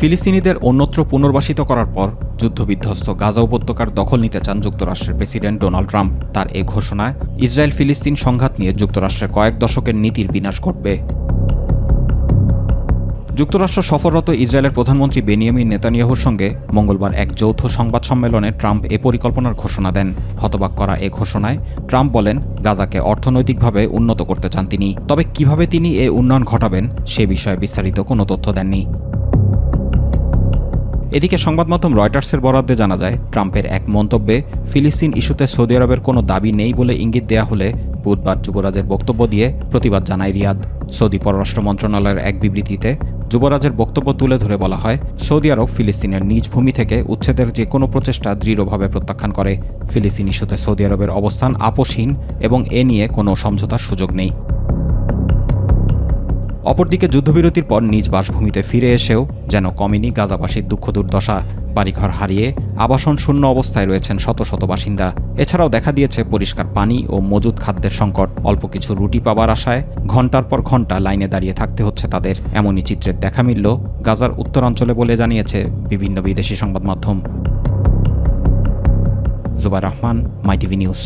ফিলিস্তিনিদের অন্যত্র পুনর্বাসিত করার পর যুদ্ধবিধ্বস্ত গাজা উপত্যকার দখল নিতে চান যুক্তরাষ্ট্রের প্রেসিডেন্ট ডোনাল্ড ট্রাম্প। তার এ ঘোষণায় ইসরায়েল ফিলিস্তিন সংঘাত নিয়ে যুক্তরাষ্ট্রের কয়েক দশকের নীতির বিনাশ ঘটবে। যুক্তরাষ্ট্র সফররত ইসরায়েলের প্রধানমন্ত্রী বেনিয়ামিন নেতানিয়াহুর সঙ্গে মঙ্গলবার এক যৌথ সংবাদ সম্মেলনে ট্রাম্প এ পরিকল্পনার ঘোষণা দেন। হতবাক করা এ ঘোষণায় ট্রাম্প বলেন, গাজাকে অর্থনৈতিকভাবে উন্নত করতে চান তিনি। তবে কিভাবে তিনি এ উন্নয়ন ঘটাবেন সে বিষয়ে বিস্তারিত কোনো তথ্য দেননি। এদিকে সংবাদমাধ্যম রয়টার্সের বরাদ্দে জানা যায়, ট্রাম্পের এক মন্তব্যে ফিলিস্তিন ইস্যুতে সৌদি আরবের কোনো দাবি নেই বলে ইঙ্গিত দেয়া হলে বুধবার যুবরাজের বক্তব্য দিয়ে প্রতিবাদ জানায় রিয়াদ। সৌদি পররাষ্ট্র মন্ত্রণালয়ের এক বিবৃতিতে যুবরাজের বক্তব্য তুলে ধরে বলা হয়, সৌদি আরব ফিলিস্তিনের নিজ ভূমি থেকে উচ্ছেদের যে কোনো প্রচেষ্টা দৃঢ়ভাবে প্রত্যাখ্যান করে। ফিলিস্তিন ইস্যুতে সৌদি আরবের অবস্থান আপোষহীন এবং এ নিয়ে কোনো সমঝোতার সুযোগ নেই। অপরদিকে যুদ্ধবিরতির পর নিজ বাসভূমিতে ফিরে এসেও যেন কমেনি গাজাবাসীর দুঃখ দুর্দশা। বাড়িঘর হারিয়ে আবাসন শূন্য অবস্থায় রয়েছেন শত শত বাসিন্দা। এছাড়াও দেখা দিয়েছে পরিষ্কার পানি ও মজুদ খাদ্যের সংকট। অল্প কিছু রুটি পাবার আশায় ঘণ্টার পর ঘণ্টা লাইনে দাঁড়িয়ে থাকতে হচ্ছে তাদের। এমনই চিত্রের দেখা মিলল গাজার উত্তরাঞ্চলে বলে জানিয়েছে বিভিন্ন বিদেশি সংবাদ মাধ্যম। জুবাইর রহমান, মাই টিভি নিউজ।